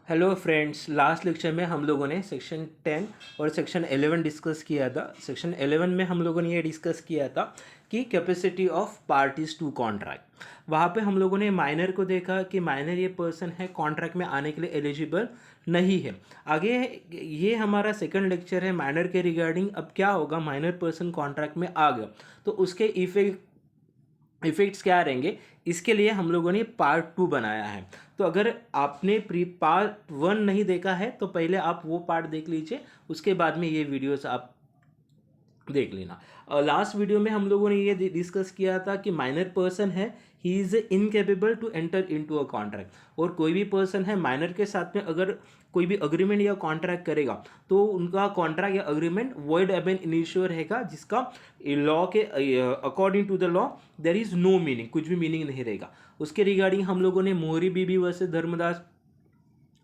Hello friends, last lecture में हम लोगों ने सेक्शन 10 और सेक्शन 11 डिस्कस किया था। सेक्शन 11 में हम लोगों ने ये डिस्कस किया था कि capacity of parties to contract. वहाँ पे हम लोगों ने माइनर को देखा कि माइनर ये पर्सन है कॉन्ट्रैक्ट में आने के लिए एलिजिबल नहीं है। आगे ये हमारा सेकंड लेक्चर है माइनर के रिगार्डिंग। अब क्या होगा, माइनर पर्सन कॉन्ट्रैक्ट में आ गया तो उसके इफेक्ट्स क्या रहेंगे, इसके लिए हम लोगों ने पार्ट 2 बनाया है। तो अगर आपने प्री पार्ट 1 नहीं देखा है तो पहले आप वो पार्ट देख लीजिए, उसके बाद में ये वीडियोस आप देख लेना। लास्ट वीडियो में हम लोगों ने ये डिस्कस किया था कि माइनर पर्सन है, he is incapable to enter into a contract. और कोई भी पर्सन है माइनर के साथ में अगर कोई भी अग्रीमेंट या कॉन्ट्रैक्ट करेगा तो उनका कॉन्ट्रैक्ट या अग्रीमेंट वॉइड एबन इनिशियो रहेगा, जिसका लॉ के according to the law there is no meaning, कुछ भी मीनिंग नहीं रहेगा। उसके रिगार्डिंग हम लोगों ने मोहरी बीबी वर्सेस धर्मदास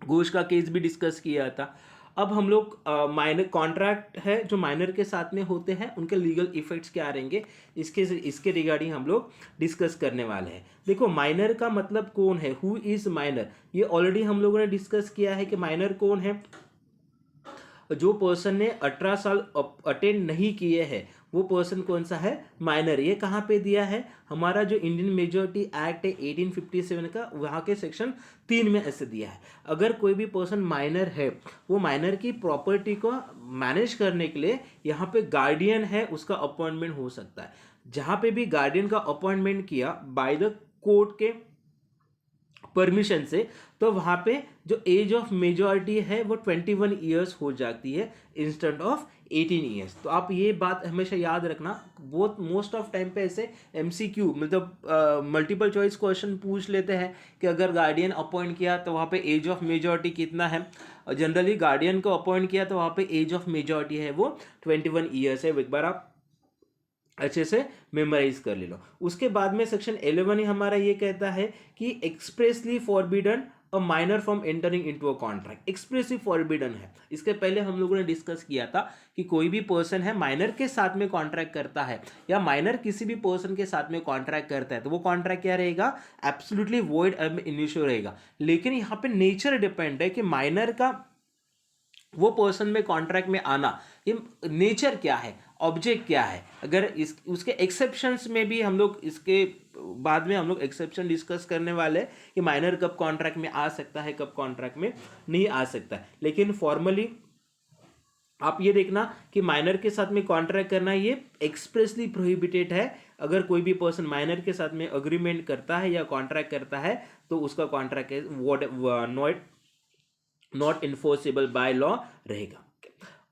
घोष का केस भी डिस्कस किया था। अब हम लोग माइनर कॉन्ट्रैक्ट है जो माइनर के साथ में होते हैं उनके लीगल इफेक्ट्स क्या रहेंगे, इसके रिगार्डिंग हम लोग डिस्कस करने वाले हैं। देखो, माइनर का मतलब कौन है, हु इज माइनर, ये ऑलरेडी हम लोगों ने डिस्कस किया है कि माइनर कौन है। जो पर्सन ने 18 साल अटेंड नहीं किए हैं वो पर्सन कौन सा है, माइनर। ये कहाँ पे दिया है, हमारा जो इंडियन मेजोरिटी एक्ट है 1857 का, वहाँ के सेक्शन 3 में ऐसे दिया है। अगर कोई भी पर्सन माइनर है, वो माइनर की प्रॉपर्टी को मैनेज करने के लिए यहाँ पे गार्डियन है, उसका अपॉइंटमेंट हो सकता है। जहाँ पे भी गार्डियन का अपॉइंटमेंट किया बाय द कोर्ट के परमिशन से, तो वहाँ पे जो एज ऑफ मेजॉरिटी है वो 21 ईयर्स हो जाती है इंस्टेंट ऑफ 18 ईयर्स। तो आप ये बात हमेशा याद रखना। बहुत मोस्ट ऑफ टाइम पे ऐसे एमसीक्यू मतलब मल्टीपल चॉइस क्वेश्चन पूछ लेते हैं कि अगर गार्डियन अपॉइंट किया तो वहाँ पे एज ऑफ मेजॉरिटी कितना है। जनरली गार्डियन को अपॉइंट किया तो वहाँ पे एज ऑफ मेजॉरिटी है वो 21 ईयर्स है। एक बार आप अच्छे से मेमोराइज कर ले लो। उसके बाद में सेक्शन 11 ही हमारा ये कहता है कि expressly forbidden a minor from entering into a contract. Expressly forbidden है। इसके पहले हम लोगों ने डिस्कस किया था कि कोई भी पर्सन है माइनर के साथ में कॉन्ट्रैक्ट करता है या माइनर किसी भी पर्सन के साथ में कॉन्ट्रैक्ट करता है तो वो कॉन्ट्रैक्ट क्या रहेगा, एब्सोल्युटली वॉइड एब इनिशियो रहेगा। लेकिन यहाँ पे नेचर डिपेंड है कि माइनर का वो पर्सन में कॉन्ट्रैक्ट में आना, ये नेचर क्या है, ऑब्जेक्ट क्या है। अगर इस उसके एक्सेप्शंस में भी हम लोग इसके बाद में हम लोग एक्सेप्शन डिस्कस करने वाले हैं कि माइनर कब कॉन्ट्रैक्ट में आ सकता है, कब कॉन्ट्रैक्ट में नहीं आ सकता है। लेकिन फॉर्मली आप ये देखना कि माइनर के साथ में कॉन्ट्रैक्ट करना ये एक्सप्रेसली प्रोहिबिटेड है। अगर कोई भी पर्सन माइनर के साथ में अग्रीमेंट करता है या कॉन्ट्रैक्ट करता है तो उसका contract not enforceable by law रहेगा।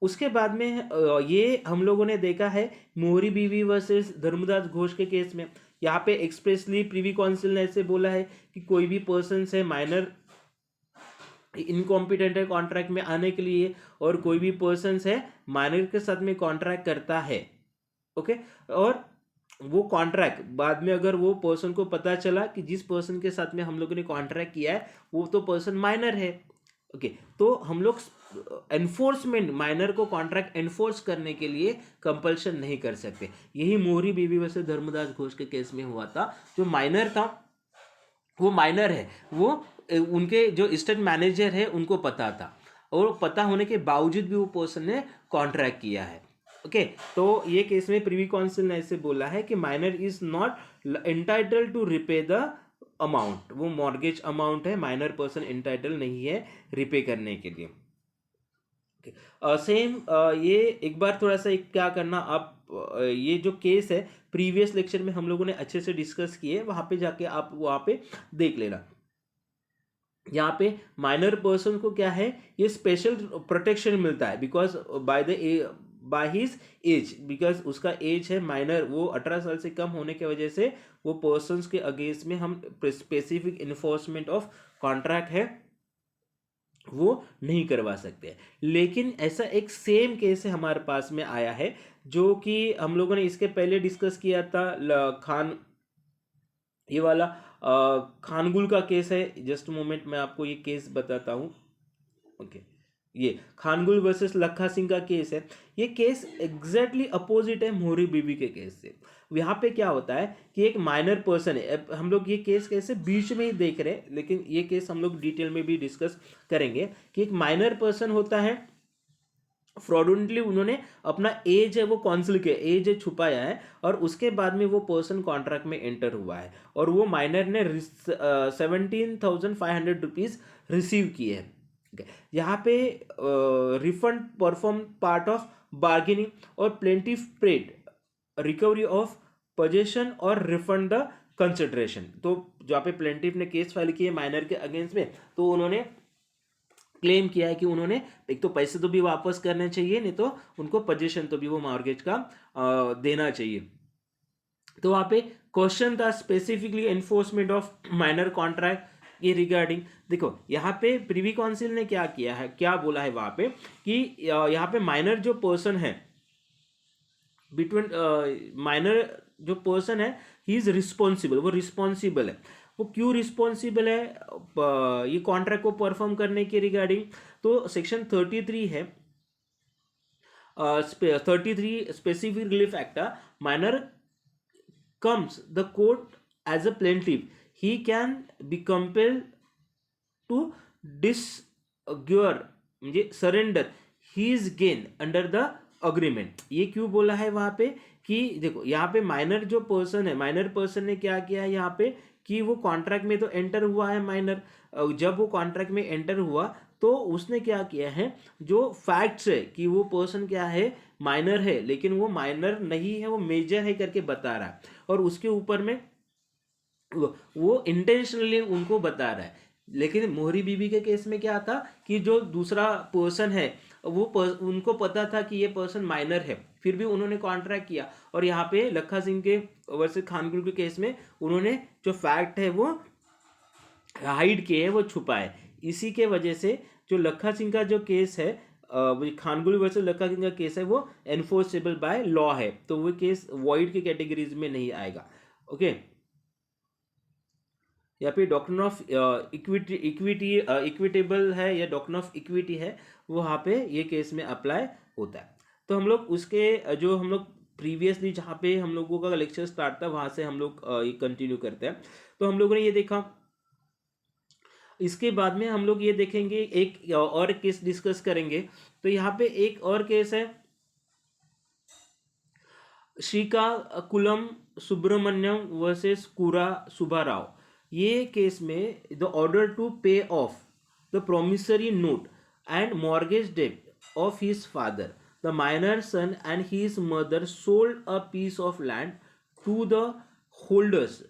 उसके बाद में ये हम लोगों ने देखा है मोहरी बीवी वर्सेस धर्मदास घोष के केस में। यहाँ पे एक्सप्रेसली प्रीवी काउंसिल ने ऐसे बोला है कि कोई भी पर्सन है माइनर इनकॉम्पिटेंट है कॉन्ट्रैक्ट में आने के लिए, और कोई भी पर्सन है माइनर के साथ में कॉन्ट्रैक्ट करता है, ओके, और वो कॉन्ट्रैक्ट बाद में अगर वो पर्सन को पता चला कि जिस पर्सन के साथ में हम लोगों ने कॉन्ट्रैक्ट किया है वो तो पर्सन माइनर है, ओके, तो हम लोग एनफोर्समेंट माइनर को कॉन्ट्रैक्ट एनफोर्स करने के लिए कंपल्शन नहीं कर सकते। यही मोहरी बीवी वैसे धर्मदास घोष के केस में हुआ था। जो माइनर था वो माइनर है, वो उनके जो स्टेट मैनेजर है उनको पता था, और पता होने के बावजूद भी वो पर्सन ने कॉन्ट्रैक्ट किया है, ओके। तो ये केस में प्रीवी काउंसिल ने ऐसे बोला है कि minor is not entitled to repay the amount, वो मॉर्गेज अमाउंट है, माइनर पर्सन एंटाइटल नहीं है रिपे करने के लिए। सेम ये एक बार थोड़ा सा क्या करना आप, ये जो केस है प्रीवियस लेक्चर में हम लोगों ने अच्छे से डिस्कस किए, वहां पे जाके आप वहां पे देख लेना। यहाँ पे माइनर पर्सन को क्या है, ये स्पेशल प्रोटेक्शन मिलता है because by his age, because उसका एज है माइनर, वो 18 साल से कम होने की वजह से वो पर्सन्स के अगेंस्ट में हम स्पेसिफिक इन्फोर्समेंट ऑफ कॉन्ट्रैक्ट है वो नहीं करवा सकते। लेकिन ऐसा एक सेम केस है हमारे पास में आया है जो कि हम लोगों ने इसके पहले डिस्कस किया था, खान, ये वाला खानगुल का केस है। जस्ट मोमेंट मैं आपको ये केस बताता हूँ, ओके। ये खानगुल वर्सेस लखा सिंह का केस है, ये केस एग्जैक्टली अपोजिट है मोहरी बीबी के केस से। यहाँ पे क्या होता है कि एक माइनर पर्सन है, अब हम लोग ये केस कैसे बीच में ही देख रहे हैं, लेकिन ये केस हम लोग डिटेल में भी डिस्कस करेंगे कि एक माइनर पर्सन होता है, फ्रॉडुलेंटली उन्होंने अपना एज है वो कॉन्सिल किया, एज है छुपाया है, और उसके बाद में वो पर्सन कॉन्ट्रैक्ट में एंटर हुआ है और वो माइनर ने 17,500 रुपीज रिसीव किए हैं। यहाँ पे refund perform part of bargaining और plaintiff paid recovery of possession और रिफंड द कंसिडरेशन। तो जहाँ पे प्लेंटिफ ने केस फाइल किए माइनर के अगेंस्ट में, तो उन्होंने क्लेम किया है कि उन्होंने एक तो पैसे तो भी वापस करने चाहिए, नहीं तो उनको पोजीशन तो भी वो मॉर्गेज का देना चाहिए। तो वहाँ पे क्वेश्चन था specifically enforcement of minor contract ये रिगार्डिंग। देखो यहाँ पे प्रीवी काउंसिल ने क्या किया है, क्या बोला है वहाँ पे कि यहाँ पे माइनर जो पर्सन है, बिटवीन माइनर जो पर्सन है ही इज रिस्पॉन्सिबल, वो रिस्पॉन्सिबल है। वो क्यों रिस्पॉन्सिबल है ये कॉन्ट्रैक्ट को परफॉर्म करने के रिगार्डिंग? तो सेक्शन 33 है, 33 specific relief act, minor comes the court as a plaintiff, he can be compelled to disgorge म्हणजे surrender his gain under the agreement. ये क्यों बोला है वहां पे कि देखो यहाँ पे माइनर जो पर्सन है, माइनर पर्सन ने क्या किया है यहाँ पे कि वो कॉन्ट्रैक्ट में तो एंटर हुआ है माइनर, जब वो कॉन्ट्रैक्ट में एंटर हुआ तो उसने क्या किया है, जो फैक्ट्स है कि वो पर्सन क्या है माइनर है, लेकिन वो माइनर नहीं है, वो मेजर है करके बता रहा है, और उसके ऊपर में वो इंटेंशनली उनको बता रहा है। लेकिन मोहरी बीबी के केस में क्या था कि जो दूसरा पर्सन है वो उनको पता था कि ये पर्सन माइनर है, फिर भी उन्होंने कॉन्ट्रैक्ट किया, और यहाँ पे लखा सिंह के वर्सेस खानगुल के केस में उन्होंने जो फैक्ट है वो हाइड किए है, वो छुपाए। इसी के वजह से जो लखा सिंह का जो केस है, खानगुल वर्सेस लखा सिंह का केस है, वो एनफोर्सेबल बाय लॉ है, तो वो केस वॉइड के कैटेगरीज में नहीं आएगा। ओके, या फिर डॉक्ट्रिन ऑफ इक्विटेबल है या डॉक्ट्रिन ऑफ इक्विटी है, वो वहाँ पे ये केस में अप्लाई होता है। तो हम लोग उसके जो हम लोग प्रीवियसली जहाँ पे हम लोगों का लेक्चर स्टार्ट था वहाँ से हम लोग ये कंटिन्यू करते हैं। तो हम लोगों ने ये देखा, इसके बाद में हम लोग ये देखेंगे एक और केस डिस्कस करेंगे। तो यहाँ पे एक और केस है श्रीकाकुलम सुब्रमण्यम वर्सेस कुरा सुब्बाराव। ये केस में the order to pay off the promissory note and mortgage debt of his father, the minor son and his mother sold a piece of land to the holders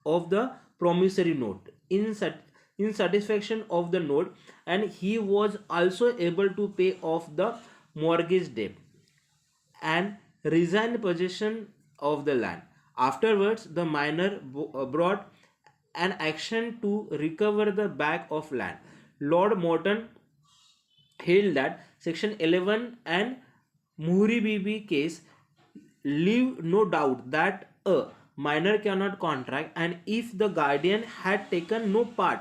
of the promissory note in satisfaction of the note, and he was also able to pay off the mortgage debt and resign possession of the land. Afterwards the minor brought an action to recover the back of land. Lord Morton held that section 11 and Muhri Bibi case leave no doubt that a minor cannot contract, and if the guardian had taken no part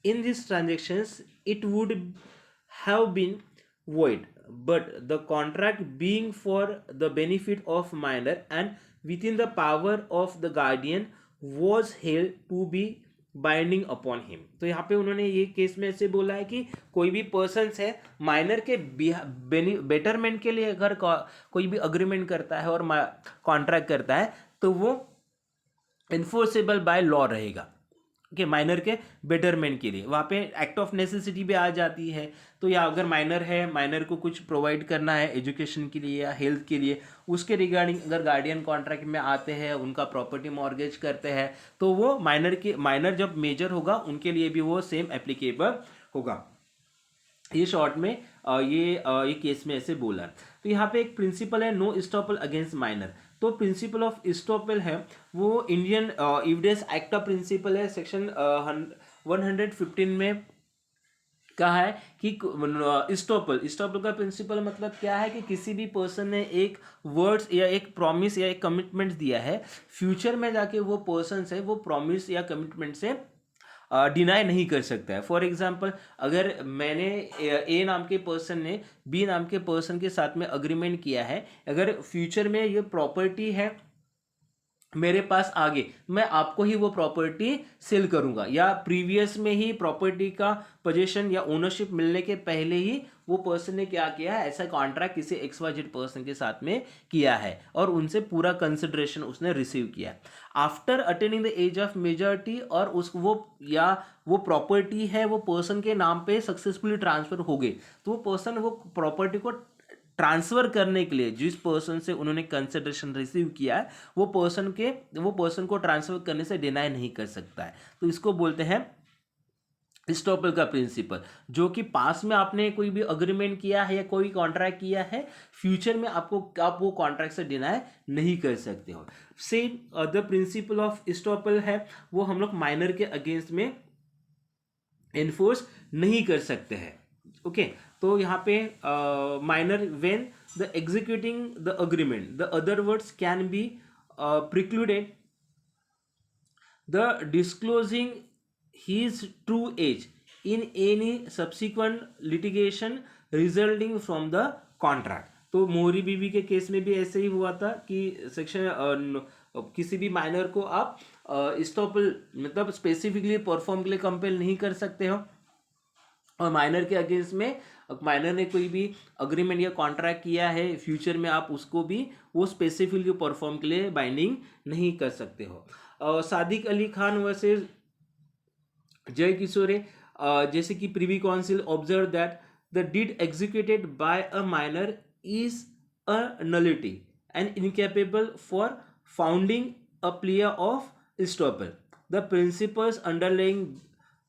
in these transactions it would have been void, but the contract being for the benefit of minor and within the power of the guardian was held to be binding upon him. तो यहाँ पे उन्होंने ये case में ऐसे बोला है कि कोई भी पर्सन्स है माइनर के बेटरमेंट के लिए अगर कोई भी अग्रीमेंट करता है और कॉन्ट्रैक्ट करता है तो वो इन्फोर्सेबल बाय लॉ रहेगा कि माइनर के बेटरमेंट के लिए। वहाँ पे एक्ट ऑफ नेसेसिटी भी आ जाती है। तो या अगर माइनर है, माइनर को कुछ प्रोवाइड करना है एजुकेशन के लिए या हेल्थ के लिए, उसके रिगार्डिंग अगर गार्डियन कॉन्ट्रैक्ट में आते हैं, उनका प्रॉपर्टी मॉर्गेज करते हैं, तो वो माइनर जब मेजर होगा उनके लिए भी वो सेम एप्लीकेबल होगा। ये शॉर्ट में ये केस में ऐसे बोला। तो यहाँ पे एक प्रिंसिपल है नो स्टॉपल अगेंस्ट माइनर। तो प्रिंसिपल ऑफ स्टॉपल है वो इंडियन एविडेंस एक्ट का प्रिंसिपल है, सेक्शन 115 में कहा है कि स्टॉपल का प्रिंसिपल मतलब क्या है कि किसी भी पर्सन ने एक वर्ड्स या एक प्रॉमिस या एक कमिटमेंट दिया है, फ्यूचर में जाके वो पर्सन है वो प्रॉमिस या कमिटमेंट से डिनाई नहीं कर सकता है। फॉर एग्जांपल, अगर मैंने ए नाम के पर्सन ने बी नाम के पर्सन के साथ में अग्रीमेंट किया है, अगर फ्यूचर में ये प्रॉपर्टी है मेरे पास, आगे मैं आपको ही वो प्रॉपर्टी सेल करूंगा, या प्रीवियस में ही प्रॉपर्टी का पोजीशन या ओनरशिप मिलने के पहले ही वो पर्सन ने क्या किया है, ऐसा कॉन्ट्रैक्ट किसी XYZ पर्सन के साथ में किया है और उनसे पूरा कंसिडरेशन उसने रिसीव किया। After attaining the age of majority, और उस वो प्रॉपर्टी है वो पर्सन के नाम पे सक्सेसफुली ट्रांसफर हो गई, तो वो पर्सन वो प्रॉपर्टी को ट्रांसफर करने के लिए जिस पर्सन से उन्होंने कंसिडरेशन रिसीव किया है वो पर्सन को ट्रांसफर करने से डिनाई नहीं कर सकता है। तो इसको बोलते हैं इस्टॉपल का प्रिंसिपल, जो कि पास में आपने कोई भी अग्रीमेंट किया है या कोई कॉन्ट्रैक्ट किया है, फ्यूचर में आप वो कॉन्ट्रैक्ट से डिनाई नहीं कर सकते हो। सेम द प्रिंसिपल ऑफ इस्टॉपल है वो हम लोग माइनर के अगेंस्ट में एनफोर्स नहीं कर सकते हैं। ओके, तो यहाँ पे minor when the executing the agreement the other words can be precluded the disclosing his true age in any subsequent litigation resulting from the contract। तो मोहरी बीबी के केस में भी ऐसे ही हुआ था कि सेक्शन किसी भी माइनर को आप इस्टॉपल मतलब स्पेसिफिकली परफॉर्म के लिए कंपेल नहीं कर सकते हो, और माइनर के अगेंस्ट में माइनर ने कोई भी अग्रीमेंट या कॉन्ट्रैक्ट किया है फ्यूचर में आप उसको भी वो स्पेसिफिकली परफॉर्म के लिए बाइंडिंग नहीं कर सकते हो। सादिक अली खान वर्सेस जय किशोरे, जैसे कि Privy Council observe that the deed executed by a minor is a nullity and incapable for founding a plea of estoppel. The principles underlying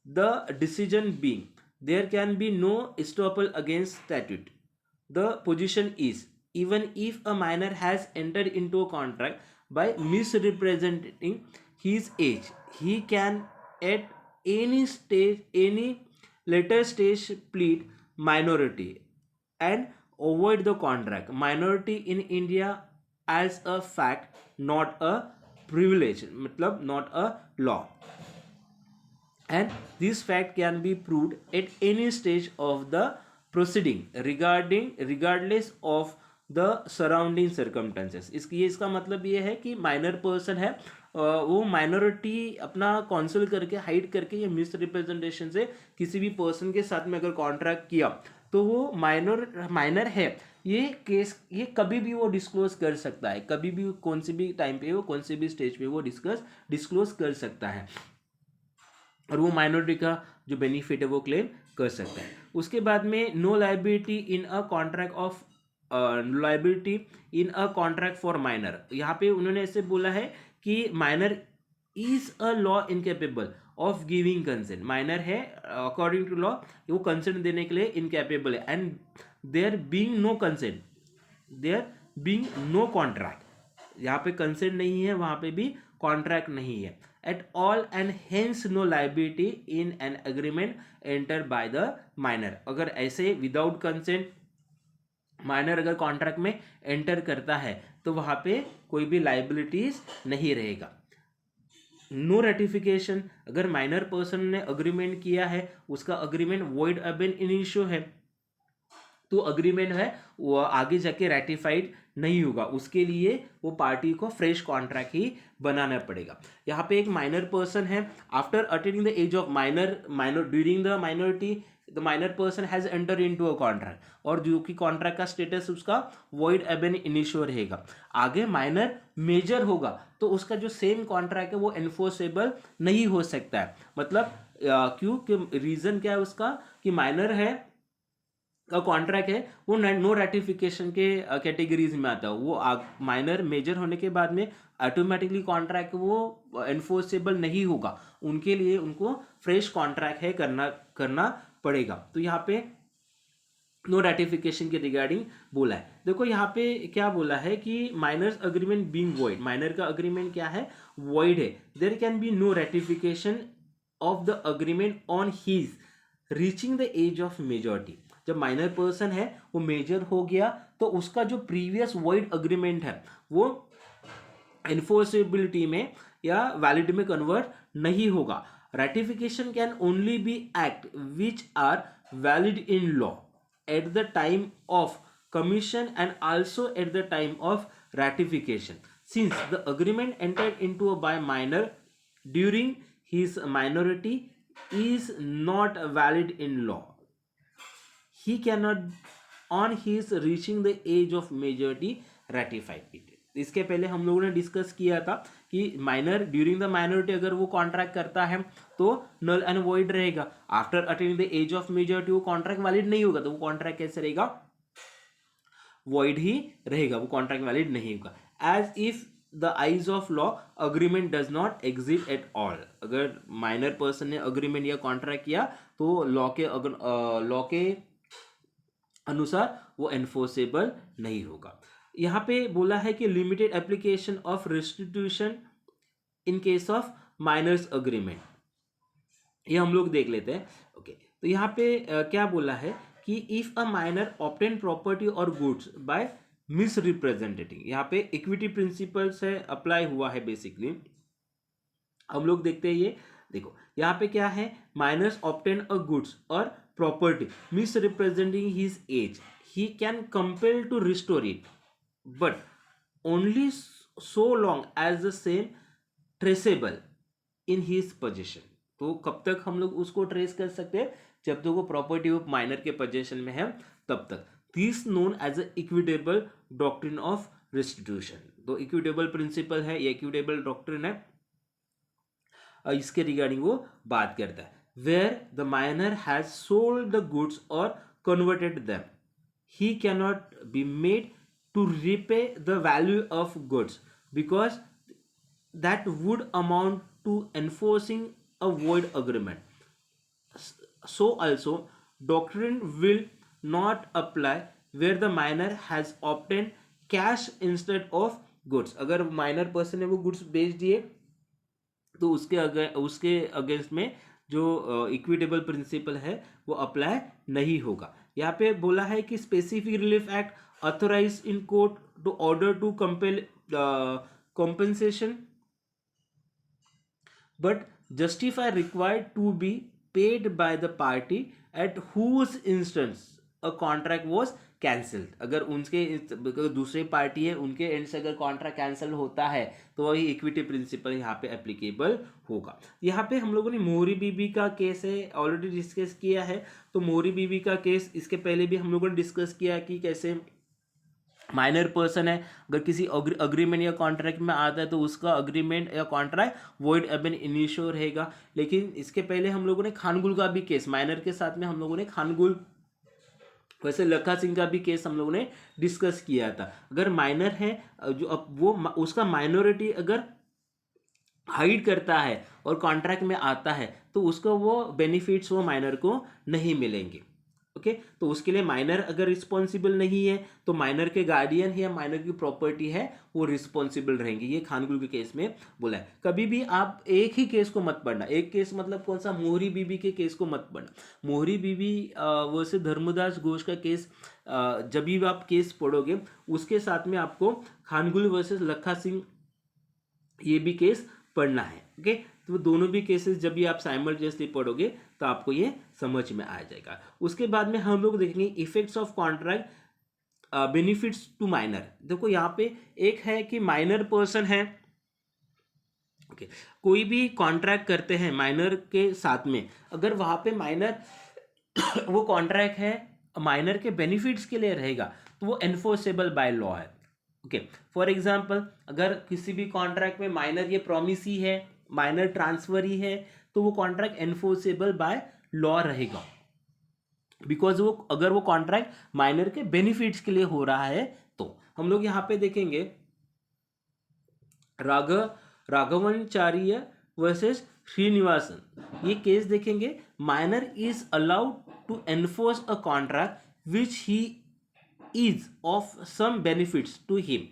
the decision being there can be no estoppel against statute. The position is even if a minor has entered into a contract by misrepresenting his age, he can at any later stage plead minority and avoid the contract. Minority in India as a fact, not a privilege, मतलब not a law, and this fact can be proved at any stage of the proceeding regardless of the surrounding circumstances. इसका मतलब ये है कि minor person है वो minority अपना consul करके हाइड करके या मिस रिप्रेजेंटेशन से किसी भी पर्सन के साथ में अगर कॉन्ट्रैक्ट किया तो वो माइनर है, ये केस ये कभी भी वो डिस्क्लोज कर सकता है, कभी भी कौन से भी टाइम पे वो कौन से भी स्टेज पे वो डिस्क्लोज कर सकता है और वो माइनॉरिटी का जो बेनिफिट है वो क्लेम कर सकता है। उसके बाद में no liability in a contract of liability in a contract for minor. यहाँ पे उन्होंने ऐसे बोला है कि minor is a law incapable of giving consent. Minor है अकॉर्डिंग टू लॉ वो कंसेंट देने के लिए इनकेपेबल है, and there being no consent, there being no contract, यहाँ पे कंसेंट नहीं है वहाँ पे भी कॉन्ट्रैक्ट नहीं है at all, and hence no liability in an agreement enter by the minor. अगर ऐसे विदाउट कंसेंट माइनर अगर कॉन्ट्रैक्ट में एंटर करता है तो वहां पे कोई भी लाइबिलिटीज नहीं रहेगा। नो रेटिफिकेशन, अगर माइनर पर्सन ने अग्रीमेंट किया है उसका अग्रीमेंट वॉइड अबेन इनिशियो है तो अग्रीमेंट है वो आगे जाके रेटिफाइड नहीं होगा, उसके लिए वो पार्टी को फ्रेश कॉन्ट्रैक्ट ही बनाना पड़ेगा। यहाँ पे एक माइनर पर्सन है, after attaining the age of minor during the minority the minor person has enter into a contract, और जो कि कॉन्ट्रैक्ट का स्टेटस उसका वॉइड एबेन इनिशियो रहेगा। आगे माइनर मेजर होगा तो उसका जो सेम कॉन्ट्रैक्ट है वो एनफोर्सेबल नहीं हो सकता है। मतलब क्यों, कि रीजन क्या है उसका कि माइनर है का कॉन्ट्रैक्ट है वो नो रेटिफिकेशन के कैटेगरीज में आता है। वो माइनर मेजर होने के बाद में ऑटोमेटिकली कॉन्ट्रैक्ट वो एनफोर्सेबल नहीं होगा, उनके लिए उनको फ्रेश कॉन्ट्रैक्ट है करना पड़ेगा। तो यहाँ पे नो रेटिफिकेशन के रिगार्डिंग बोला है। देखो यहाँ पे क्या बोला है कि minor's agreement being void, minor का अग्रीमेंट क्या है, वॉइड है। There can be no ratification of the agreement on his reaching the age of majority. जब माइनर पर्सन है वो मेजर हो गया तो उसका जो प्रीवियस वॉइड अग्रीमेंट है वो एनफोर्सेबिलिटी में या वैलिड में कन्वर्ट नहीं होगा। ratification can only be act which are valid in law at the time of commission and also at the time of ratification. Since the agreement entered into by minor during his minority is not valid in law, he cannot on his reaching the age of majority ratify it. इसके पहले हम लोगों ने discuss किया था कि minor during the minority अगर वो कॉन्ट्रैक्ट करता है तो नल एंड वॉइड रहेगा, after attaining the age of majority वो कॉन्ट्रैक्ट वैलिड नहीं होगा, तो वो कॉन्ट्रैक्ट कैसे रहेगा, वॉइड ही रहेगा, वो कॉन्ट्रैक्ट वैलिड नहीं होगा. As if the eyes of law agreement does not exist at all. अगर माइनर पर्सन ने अग्रीमेंट या कॉन्ट्रैक्ट किया तो लॉ के अनुसार वो एनफोर्सेबल नहीं होगा. यहाँ पे बोला है कि limited application of restitution in case of minors agreement, ये हम लोग देख लेते हैं. ओके, तो यहाँ पे क्या बोला है कि if a minor obtain property और गुड्स बाय मिसरिप्रेजेंटेटिंग, यहाँ पे इक्विटी प्रिंसिपल से अप्लाई हुआ है बेसिकली. हम लोग देखते हैं ये देखो यहाँ पे क्या है, माइनर्स ऑब्टेन अ गुड्स और property misrepresenting his age, he can compel to restore it but only so long as the same traceable in his position. तो कब तक हम लोग उसको ट्रेस कर सकते हैं, जब तक वो प्रॉपर्टी ऑफ माइनर के पोजीशन में है तब तक. This known as a equitable doctrine of restitution. तो इक्विटेबल प्रिंसिपल है, ये इक्विटेबल डॉक्ट्रिन है, इसके रिगार्डिंग वो बात करता है. Where the minor has sold the goods और converted them, he cannot be made to repay the value of goods because that would amount to enforcing a void agreement. So also doctrine will not apply where the minor has obtained cash instead of goods. अगर minor person ने वो goods बेच दिए तो उसके against में जो equitable principle है वो अप्लाई नहीं होगा. यहाँ पे बोला है कि specific relief act authorized in court to order to compel compensation but justify required to be paid by the party at whose instance a contract was cancelled. अगर उनके दूसरे पार्टी है उनके एंड से अगर कॉन्ट्रैक्ट कैंसिल होता है तो वही इक्विटी प्रिंसिपल यहाँ पे एप्लीकेबल होगा. यहाँ पे हम लोगों ने मोहरी बीबी का केस है ऑलरेडी डिस्कस किया है. तो मोहरी बीबी का केस इसके पहले भी हम लोगों ने डिस्कस किया कि कैसे माइनर पर्सन है अगर किसी अग्रीमेंट या कॉन्ट्रैक्ट में आता है तो उसका अग्रीमेंट या कॉन्ट्रैक्ट वॉइड एब इनिशियो रहेगा. लेकिन इसके पहले हम लोगों ने खानगुल का भी केस माइनर के साथ में हम लोगों ने खानगुल, वैसे लखा सिंह का भी केस हम लोगों ने डिस्कस किया था. अगर माइनर है जो अब वो उसका माइनॉरिटी अगर हाइड करता है और कॉन्ट्रैक्ट में आता है तो उसको वो बेनिफिट्स वो माइनर को नहीं मिलेंगे. ओके, तो उसके लिए माइनर अगर रिस्पॉन्सिबल नहीं है तो माइनर के गार्डियन या माइनर की प्रॉपर्टी है वो रिस्पॉन्सिबल रहेंगे. ये खानगुल के केस में बोला है. कभी भी आप एक ही केस को मत पढ़ना. एक केस मतलब कौन सा, मोहरी बीबी के केस को मत पढ़ना. मोहरी बीबी वैसे धर्मदास घोष का केस जब भी आप केस पढ़ोगे उसके साथ में आपको खानगुल वर्सेस लखा सिंह ये भी केस पढ़ना है. ओके, तो दोनों भी केसेस जब भी आप साइमल्टेनियसली पढ़ोगे तो आपको ये समझ में आ जाएगा. उसके बाद में हम लोग देखेंगे effects of contract benefits to minor. देखो यहाँ पे एक है कि माइनर पर्सन है, ओके, कोई भी कॉन्ट्रैक्ट करते हैं माइनर के साथ में, अगर वहाँ पे माइनर वो कॉन्ट्रैक्ट है माइनर के बेनिफिट्स के लिए रहेगा तो वो एनफोर्सेबल बाय लॉ है. ओके, फॉर एग्जाम्पल अगर किसी भी कॉन्ट्रैक्ट में माइनर ये प्रॉमिस ही है, माइनर ट्रांसफर ही है, तो वो कॉन्ट्रैक्ट एनफोर्सेबल बाय लॉ रहेगा. बिकॉज वो अगर वो कॉन्ट्रैक्ट माइनर के बेनिफिट्स के लिए हो रहा है तो हम लोग यहाँ पे देखेंगे राघवाचार्य वर्सेस श्रीनिवासन, ये केस देखेंगे. Minor is allowed to enforce a contract which he is of some benefits to him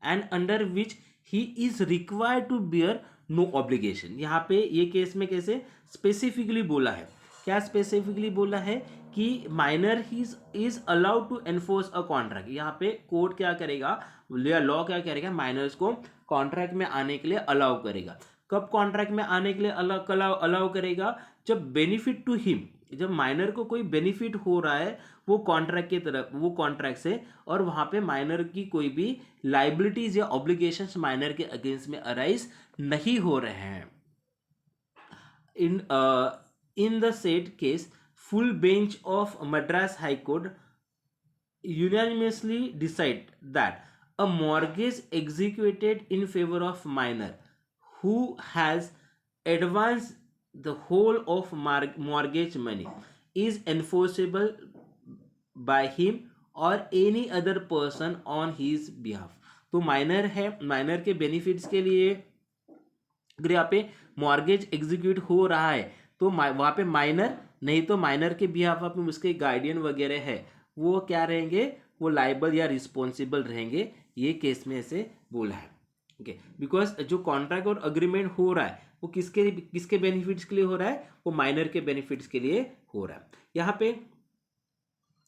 and under which he is required to bear no obligation. यहाँ पे ये केस में कैसे स्पेसिफिकली बोला है, क्या स्पेसिफिकली बोला है कि minor is allowed to enforce a contract. यहाँ पे कोर्ट क्या करेगा या लॉ क्या करेगा, माइनर्स को कॉन्ट्रैक्ट में आने के लिए अलाउ करेगा. कब कॉन्ट्रैक्ट में आने के लिए अलाउ करेगा? जब बेनिफिट टू हिम, जब माइनर को कोई बेनिफिट हो रहा है वो कॉन्ट्रैक्ट की तरफ, वो कॉन्ट्रैक्ट से, और वहां पे माइनर की कोई भी लाइबिलिटीज या ऑब्लिगेशंस माइनर के अगेंस्ट में अराइज नहीं हो रहे हैं. In the said case, full bench of Madras High Court unanimously decide that a mortgage executed in favor of minor who has advanced the whole of mortgage money is enforceable by him or any other person on his behalf. तो minor है, minor के benefits के लिए अगर यहाँ पे mortgage execute हो रहा है तो वहाँ पे माइनर, नहीं तो माइनर के बिहाफ में उसके गार्डियन वगैरह है, वो क्या रहेंगे? वो लाइबल या रिस्पॉन्सिबल रहेंगे. ये केस में ऐसे बोला है. ओके, बिकॉज जो कॉन्ट्रैक्ट और अग्रीमेंट हो रहा है वो किसके किसके बेनिफिट्स के लिए हो रहा है? वो माइनर के बेनिफिट्स के लिए हो रहा है. यहाँ पे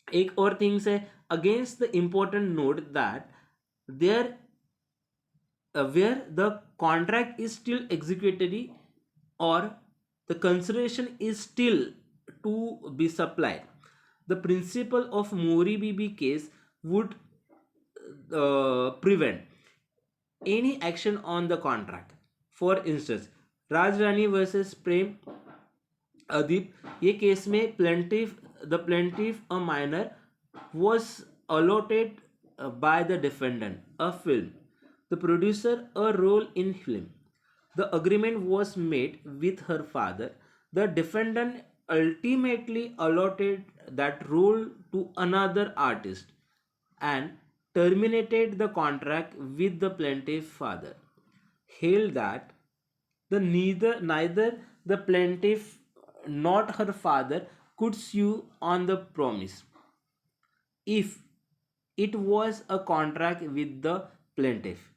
एक और थिंग्स है against the important note that there where the contract is still executory or the consideration is still to be supplied. The principle of Mori BB case would prevent any action on the contract. For instance, Raj Rani versus Prem Adip, ये case में the plaintiff a minor was allotted by the defendant a film, the producer a role in film. The agreement was made with her father. The defendant ultimately allotted that role to another artist and terminated the contract with the plaintiff's father. Held that neither the plaintiff nor her father could sue on the promise if it was a contract with the plaintiff.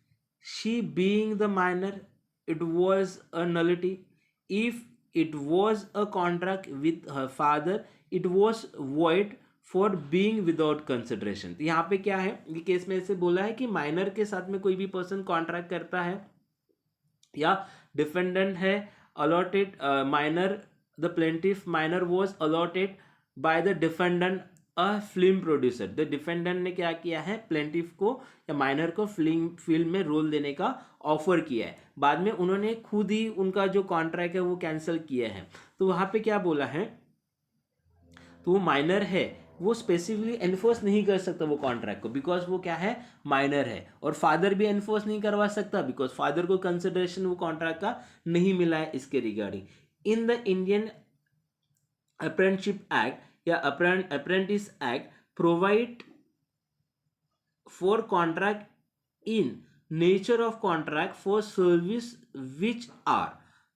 She being the minor, it was a nullity. If it was a contract with her father, it was void for being without consideration. तो यहाँ पे क्या है, ये case में ऐसे बोला है कि माइनर के साथ में कोई भी पर्सन कॉन्ट्रैक्ट करता है या डिफेंडेंट है allotted minor, the plaintiff minor was allotted by the defendant a film producer. The defendant ने क्या किया है, प्लेंटिफ को या माइनर को फिल्म में रोल देने का ऑफर किया है. बाद में उन्होंने खुद ही उनका जो कॉन्ट्रैक्ट है वो कैंसिल किया है. तो वहाँ पे क्या बोला है, तो वो माइनर है, वो स्पेसिफिकली एनफोर्स नहीं कर सकता वो कॉन्ट्रैक्ट को, बिकॉज वो क्या है, माइनर है. और फादर भी एनफोर्स नहीं करवा सकता बिकॉज फादर को कंसिडरेशन वो कॉन्ट्रैक्ट का नहीं मिला है इसके regarding. In the Indian apprenticeship act या apprentice act provide for contract in nature of contract for service which are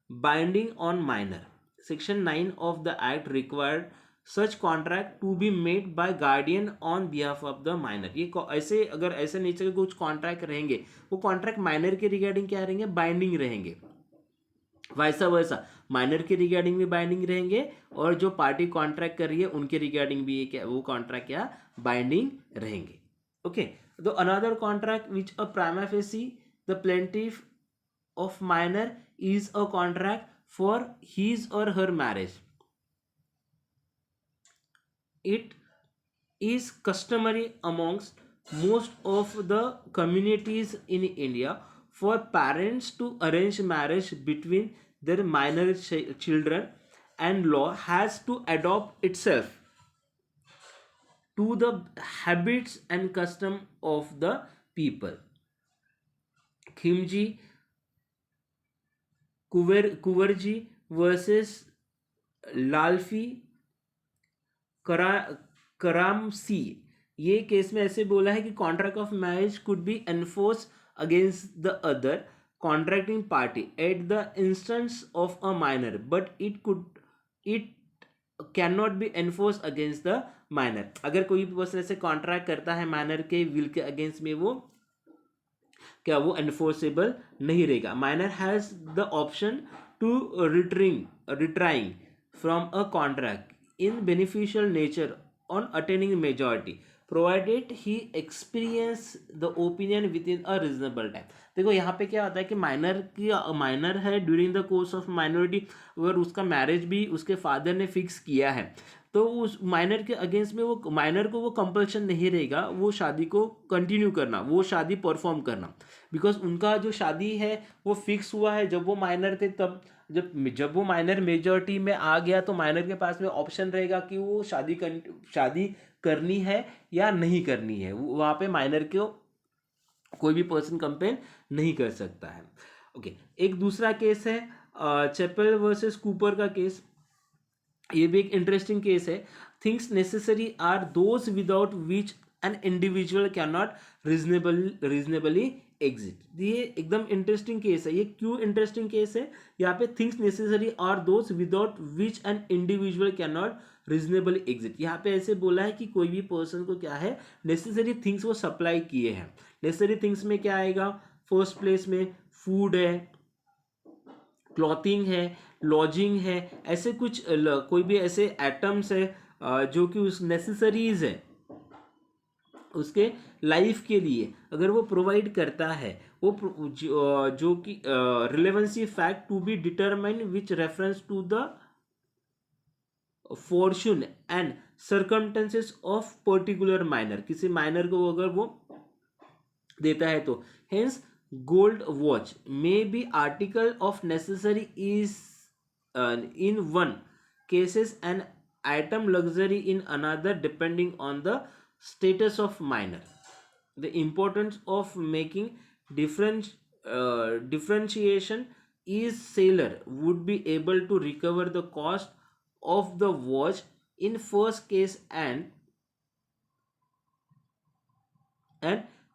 binding on minor. Section 9 of the act required such contract to be made by guardian on behalf of the minor. ये ऐसे अगर ऐसे nature के कुछ contract रहेंगे वो contract minor के regarding क्या रहेंगे, बाइंडिंग रहेंगे. वैसा वैसा माइनर के रिगार्डिंग भी बाइंडिंग रहेंगे और जो पार्टी कॉन्ट्रैक्ट कर रही है उनके रिगार्डिंग भी क्या वो कॉन्ट्रैक्ट क्या बाइंडिंग रहेंगे. ओके, तो another contract which a prima facie the plaintiff of minor is a contract for his और her marriage. It is customary amongst most of the communities in India for parents to arrange marriage between their minor children, and law has to adopt itself to the habits and custom of the people. Khimji Kuverji versus लाल्फी करामसी, ये case में ऐसे बोला है कि contract of marriage could be enforce against the other contracting party at the instance of a minor, but it can not be enforce against the minor. अगर कोई person ऐसे contract करता है माइनर के विल के अगेंस्ट में, वो क्या वो एनफोर्सेबल नहीं रहेगा. Minor has the option to retiring from a contract in beneficial nature on attaining majority, provided he experience the opinion within a reasonable time. देखो यहाँ पे क्या होता है कि माइनर है during the course of minority, अगर उसका मैरिज भी उसके फादर ने फिक्स किया है तो उस माइनर के अगेंस्ट में वो माइनर को वो कंपल्शन नहीं रहेगा वो शादी को कंटिन्यू करना, वो शादी परफॉर्म करना, बिकॉज उनका जो शादी है वो फिक्स हुआ है जब वो माइनर थे तब। जब वो माइनर मेजॉरिटी में आ गया तो माइनर के पास में ऑप्शन रहेगा कि वो शादी करनी है या नहीं करनी है, वहाँ पे माइनर को कोई भी पर्सन कंपेन नहीं कर सकता है। ओके, एक दूसरा केस है चैपल वर्सेस कूपर का केस। ये भी एक इंटरेस्टिंग केस है। Things necessary are those without which an individual can not reasonably exist. ये एकदम इंटरेस्टिंग केस है। ये क्यों इंटरेस्टिंग केस है? यहाँ पे things necessary are those without which an individual can not reasonably exist. यहाँ पे ऐसे बोला है कि कोई भी पर्सन को क्या है, नेसेसरी थिंग्स वो सप्लाई किए हैं। नेसेसरी थिंग्स में क्या आएगा? फर्स्ट प्लेस में फूड है, क्लॉथिंग है, लॉजिंग है, ऐसे कुछ कोई भी ऐसे एटम्स है जो कि उस नेसेसरीज है उसके लाइफ के लिए अगर वो प्रोवाइड करता है, वो जो कि relevancy fact to be determine which reference to the fortune and circumstances of particular minor, किसी माइनर को अगर वो देता है तो hence gold watch may be article of necessary is in one cases and item luxury in another depending on the status of minor. The importance of making differentiation is seller would be able to recover the cost of the watch in first case and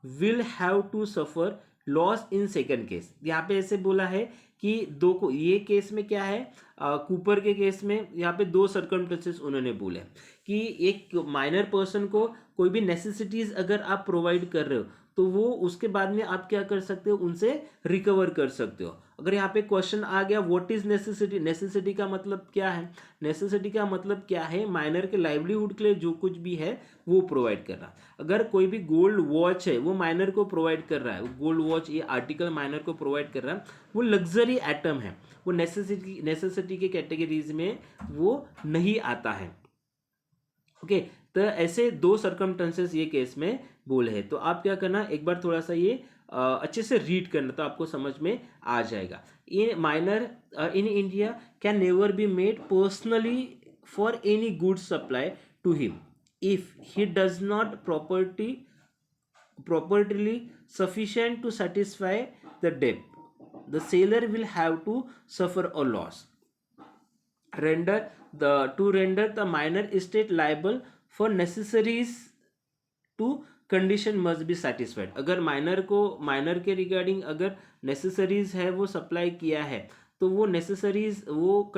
will have to suffer loss in second case. यहाँ पे ऐसे बोला है कि दो को, ये case में क्या है, कूपर के केस में यहाँ पे दो सर्कमस्टेंसेस उन्होंने बोले कि एक माइनर पर्सन को कोई भी नेसेसिटीज अगर आप प्रोवाइड कर रहे हो तो वो उसके बाद में आप क्या कर सकते हो, उनसे रिकवर कर सकते हो। अगर यहाँ पे क्वेश्चन आ गया व्हाट इज नेसेसिटी, नेसेसिटी का मतलब क्या है? नेसेसिटी का मतलब क्या है? माइनर के लाइवलीहुड के लिए जो कुछ भी है वो प्रोवाइड करना। अगर कोई भी गोल्ड वॉच है वो माइनर को प्रोवाइड कर रहा है, गोल्ड वॉच ये आर्टिकल माइनर को प्रोवाइड कर रहा है, वो लग्जरी एटम है, वो नेसेसिटी के कैटेगरीज में वो नहीं आता है। ओके, तो ऐसे दो सर्कमस्टेंसेस ये केस में बोले हैं। तो आप क्या करना, एक बार थोड़ा सा ये अच्छे से रीड करना तो आपको समझ में आ जाएगा। In minor in India can never be made personally for any good supply to him if he does not properly sufficient to satisfy the debt, the seller will have to suffer a loss. Render the minor estate liable for necessaries to condition must be satisfied। अगर minor के regarding अगर necessaries है वो supply किया है तो वो necessaries वो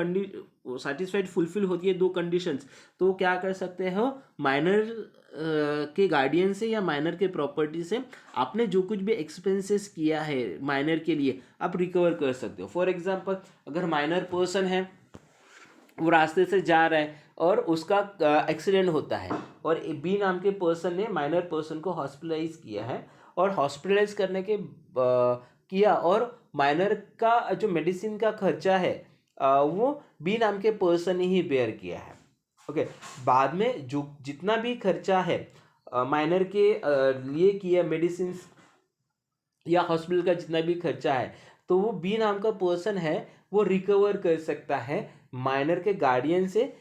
सेटिस्फाइड फुलफिल होती है दो कंडीशंस, तो क्या कर सकते हो, माइनर के गार्डियन से या माइनर के प्रॉपर्टी से आपने जो कुछ भी एक्सपेंसेस किया है माइनर के लिए आप रिकवर कर सकते हो। फॉर एग्जांपल अगर माइनर पर्सन है वो रास्ते से जा रहा है और उसका एक्सीडेंट होता है और बी नाम के पर्सन ने माइनर पर्सन को हॉस्पिटलाइज किया है और हॉस्पिटलाइज करने के किया और माइनर का जो मेडिसिन का खर्चा है वो बी नाम के पर्सन ने ही बेयर किया है। ओके, बाद में जो जितना भी खर्चा है माइनर के लिए किया, मेडिसिन या हॉस्पिटल का जितना भी खर्चा है, तो वो बी नाम का पर्सन है वो रिकवर कर सकता है माइनर के गार्डियन से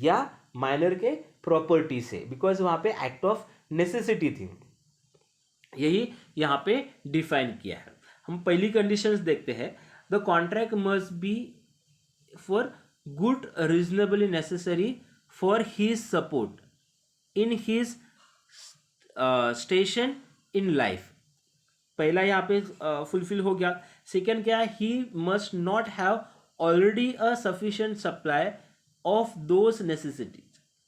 या माइनर के प्रॉपर्टी से, बिकॉज वहां पे एक्ट ऑफ नेसेसिटी थी। यही यहाँ पे डिफाइन किया है। हम पहली कंडीशंस देखते हैं। The contract must be for good reasonably necessary for his support in his station in life. पहला यहाँ पे फुलफिल हो गया। सेकेंड क्या है, he must not have already a sufficient supply of those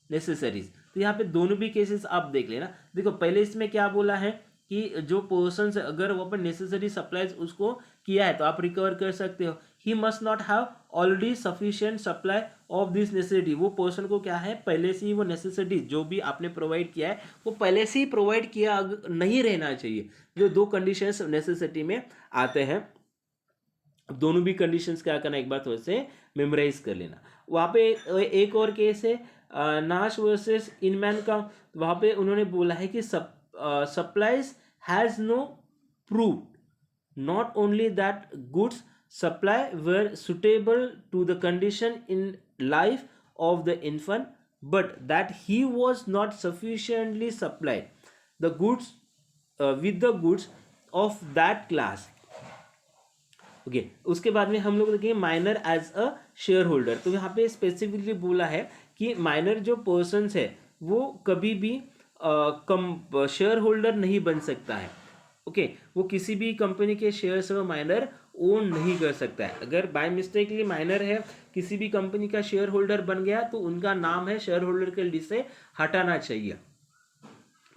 necessaries. तो यहाँ पे दोनों भी केसेस आप देख लेना। देखो पहले इसमें क्या बोला है कि जो पर्सन से अगर वो अपन नेसेसरी सप्लाईज उसको किया है तो आप रिकवर कर सकते हो। He must not have already sufficient supply of this necessity. वो पर्सन को क्या है, पहले से ही वो नेसेसिटी जो भी आपने प्रोवाइड किया है वो पहले से ही प्रोवाइड किया नहीं रहना चाहिए। जो दो कंडीशंस नेसेसिटी में आते हैं, दोनों भी कंडीशंस क्या करना, एक बार थोड़े से मेमोराइज कर लेना। वहाँ पे एक और केस है नाश वर्सेस इनमैन का। वहाँ पे उन्होंने बोला है कि supplies has no prove not only that goods supply were suitable to the condition in life of the infant, but that he was not sufficiently supplied the goods with the goods of that class। Okay उसके बाद में हम लोग देखेंगे minor as a shareholder. तो यहाँ पे specifically बोला है कि माइनर जो पर्सन्स है वो कभी भी कम शेयर होल्डर नहीं बन सकता है। ओके वो किसी भी कंपनी के शेयर्स में माइनर ओन नहीं कर सकता है। अगर बाय मिस्टेकली माइनर है किसी भी कंपनी का शेयर होल्डर बन गया तो उनका नाम है शेयर होल्डर के लिस्ट से हटाना चाहिए,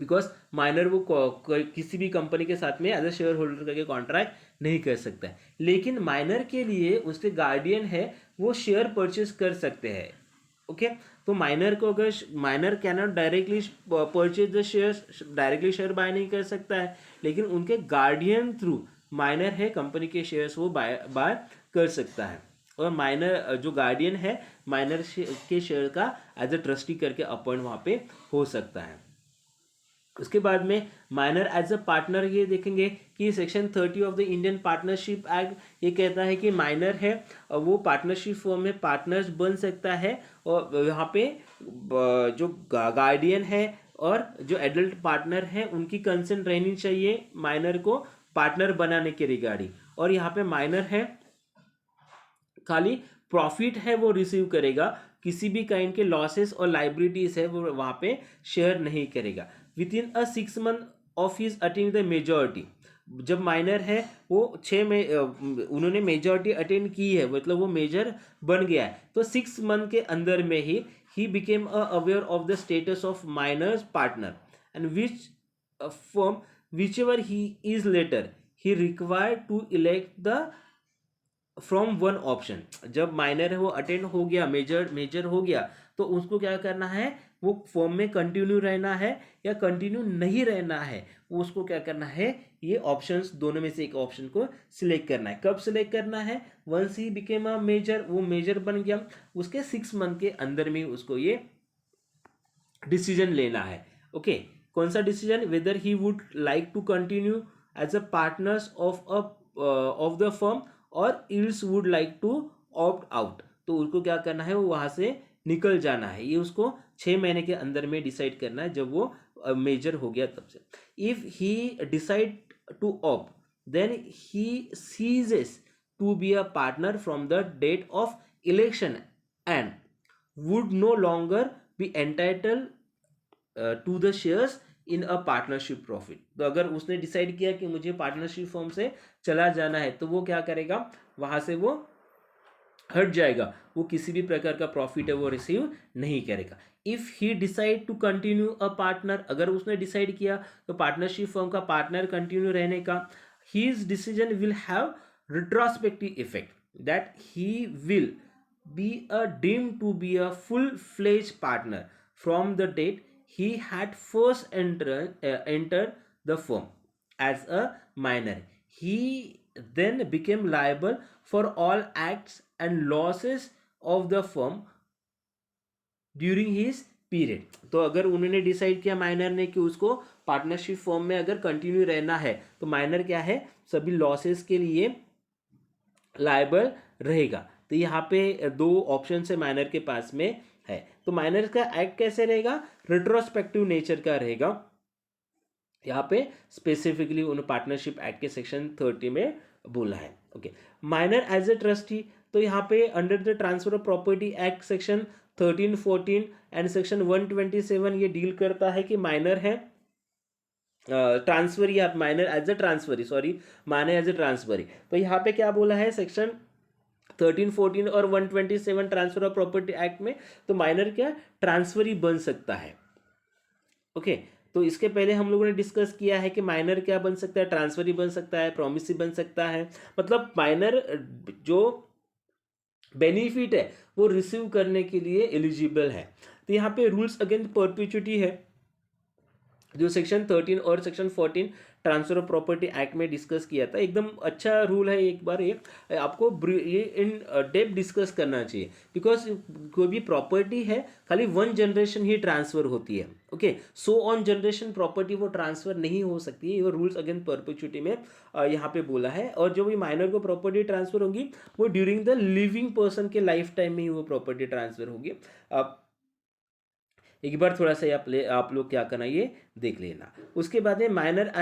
बिकॉज माइनर वो किसी भी कंपनी के साथ में एज अ शेयर होल्डर करके कॉन्ट्रैक्ट नहीं कर सकता है। लेकिन माइनर के लिए उसके गार्डियन है वो शेयर परचेज कर सकते हैं। ओके तो माइनर को अगर minor can not directly purchase the shares, directly share buy नहीं कर सकता है, लेकिन उनके गार्डियन थ्रू माइनर है कंपनी के शेयर्स वो बाय कर सकता है। और माइनर जो गार्डियन है माइनर के शेयर का एज अ ट्रस्टी करके अपॉइंट वहाँ पे हो सकता है। उसके बाद में माइनर एज अ पार्टनर ये देखेंगे कि section 30 of the Indian partnership act ये कहता है कि माइनर है वो पार्टनरशिप फॉर्म में पार्टनर्स बन सकता है। और यहाँ पे जो गार्डियन है और जो एडल्ट पार्टनर है उनकी कंसेंट रहनी चाहिए माइनर को पार्टनर बनाने के रिगार्डिंग। और यहाँ पे माइनर है खाली प्रॉफिट है वो रिसीव करेगा, किसी भी काइंड के लॉसेस और लाइबिलिटीज है वो वहाँ पे शेयर नहीं करेगा। With in a 6 month of his attend the majority. जब माइनर है वो 6 में उन्होंने मेजॉरिटी अटेंड की है मतलब वो मेजर बन गया है, तो 6 month के अंदर में ही became aware of the status of minors partner and which form whichever he is later he required to elect the from one option. जब माइनर है वो अटेंड हो गया, मेजर हो गया, तो उसको क्या करना है, वो फॉर्म में कंटिन्यू रहना है या कंटिन्यू नहीं रहना है, उसको क्या करना है, ये ऑप्शंस दोनों में से एक ऑप्शन को सिलेक्ट करना है। कब सिलेक्ट करना है, once he became a major, वो मेजर बन गया उसके 6 month के अंदर में उसको ये डिसीजन लेना है। ओके कौन सा decision, whether he would like to continue as a partners of the firm और else would like to opt out. तो उसको क्या करना है, वो वहां से निकल जाना है। ये उसको 6 महीने के अंदर में डिसाइड करना है, जब वो मेजर हो गया तब से। If he decide to opt then he ceases to be a partner from the date of election and would no longer be entitle to the shares in a partnership profit. तो अगर उसने decide किया कि मुझे partnership form से चला जाना है, तो वो क्या करेगा, वहां से वो हट जाएगा, वो किसी भी प्रकार का प्रॉफिट है वो रिसीव नहीं करेगा। If he decide to continue a partner, अगर उसने डिसाइड किया तो पार्टनरशिप फर्म का पार्टनर कंटिन्यू रहने का, his decision will have retrospective effect that he will be deemed to be a full-fledged partner from the date he had first entered the firm as a minor. He then became liable for all acts and losses of the firm during his period. तो अगर उन्होंने decide किया minor ने कि उसको partnership form में अगर continue रहना है, तो माइनर क्या है, सभी लॉसेस के लिए लायबल रहेगा। तो यहाँ पे दो ऑप्शन है माइनर के पास में है। तो माइनर का एक्ट कैसे रहेगा, रिट्रोस्पेक्टिव नेचर का रहेगा। यहाँ पे स्पेसिफिकली उन पार्टनरशिप एक्ट के सेक्शन 30 में बोला है। Okay minor as a trustee, तो यहाँ पे under the transfer of property act section 13, 14 and section 127 ये डील करता है कि माइनर है ट्रांसफरी, आप minor as a transferee, sorry minor as a transferee. तो यहाँ पे क्या बोला है सेक्शन 13, 14 और 127 ट्रांसफर ऑफ प्रॉपर्टी एक्ट में, तो माइनर क्या ट्रांसफरी बन सकता है। ओके तो इसके पहले हम लोगों ने डिस्कस किया है कि माइनर क्या बन सकता है, ट्रांसफरी बन सकता है, प्रॉमिसी बन सकता है। मतलब माइनर जो बेनिफिट है वो रिसीव करने के लिए एलिजिबल है। तो यहाँ पे रूल्स अगेंस्ट परपेचुइटी है जो सेक्शन 13 और section 14 transfer of property act में डिस्कस किया था। एकदम अच्छा रूल है, एक बार ये आपको ये इन डेप्थ डिस्कस करना चाहिए, बिकॉज कोई भी प्रॉपर्टी है खाली वन जनरेशन ही ट्रांसफर होती है। Okay, so on generation property वो ट्रांसफर नहीं हो सकती है, ये रूल्स अगेंस्ट परपेचुइटी में यहाँ पे बोला है। और जो भी माइनर को प्रॉपर्टी ट्रांसफर होगी वो ड्यूरिंग द लिविंग पर्सन के लाइफ टाइम में ही वो प्रॉपर्टी ट्रांसफर होगी। एक बार थोड़ा सा आप लोग क्या करना ये देख लेना। उसके बाद में minor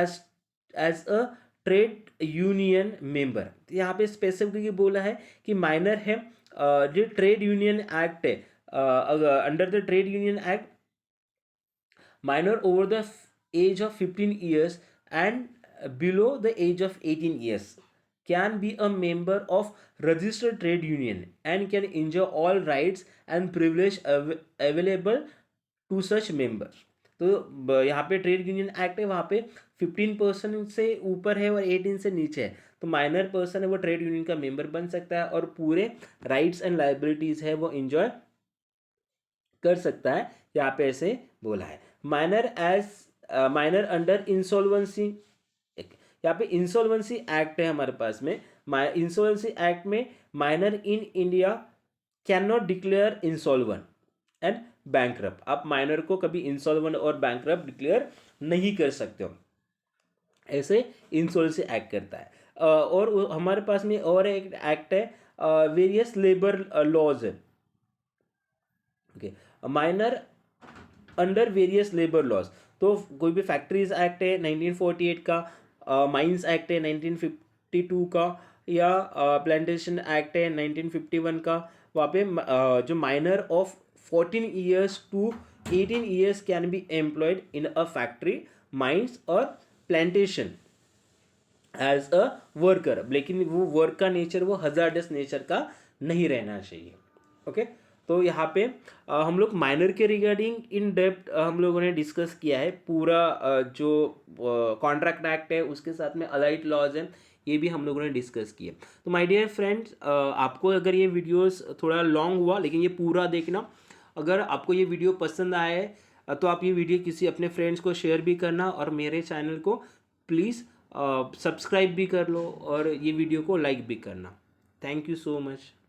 as a trade union member, यहाँ पे स्पेसिफिकली बोला है कि माइनर है जो ट्रेड यूनियन एक्ट है, under the trade union act minor over the age of 15 years and below the age of 18 years can be a member of registered trade union and can enjoy all rights and privilege available to such member. तो यहाँ पे trade union act है, वहाँ पे 15% से ऊपर है और 18 से नीचे है, तो माइनर पर्सन है वो ट्रेड यूनियन का मेंबर बन सकता है और पूरे राइट्स एंड लाइबिलिटीज है वो एंजॉय कर सकता है। यहाँ पे ऐसे बोला है। माइनर अंडर इंसॉल्वेंसी, यहाँ पे इंसॉल्वेंसी एक्ट है हमारे पास में। इंसॉल्वेंसी एक्ट में minor in India can not declare insolvent and bankrupt, आप माइनर को कभी इंसॉल्वेंट और बैंकरप्ट डिक्लेयर नहीं कर सकते हो, ऐसे इंसॉल्वेंसी एक्ट करता है। और हमारे पास में और एक एक्ट है वेरियस लेबर लॉज है। Okay, minor under various labour laws, तो कोई भी फैक्ट्रीज एक्ट है 1948 का, माइंस एक्ट है 1952 का, या प्लांटेशन एक्ट है 1951 का, वहाँ पे जो minor of 14 years to 18 years can be employed in a factory, mines और plantation as a worker, लेकिन वो वर्क का नेचर वो हजार्डस नेचर का नहीं रहना चाहिए। ओके, तो यहाँ पे हम लोग माइनर के रिगार्डिंग इन डेप्थ हम लोगों ने डिस्कस किया है पूरा। जो कॉन्ट्रैक्ट एक्ट है उसके साथ में अलाइड लॉज है, ये भी हम लोगों ने डिस्कस किया। तो माय डियर फ्रेंड्स, आपको अगर ये वीडियोस थोड़ा लॉन्ग हुआ लेकिन ये पूरा देखना। अगर आपको ये वीडियो पसंद आए तो आप ये वीडियो किसी अपने फ्रेंड्स को शेयर भी करना और मेरे चैनल को प्लीज़ सब्सक्राइब भी कर लो और ये वीडियो को लाइक भी करना। Thank you so much.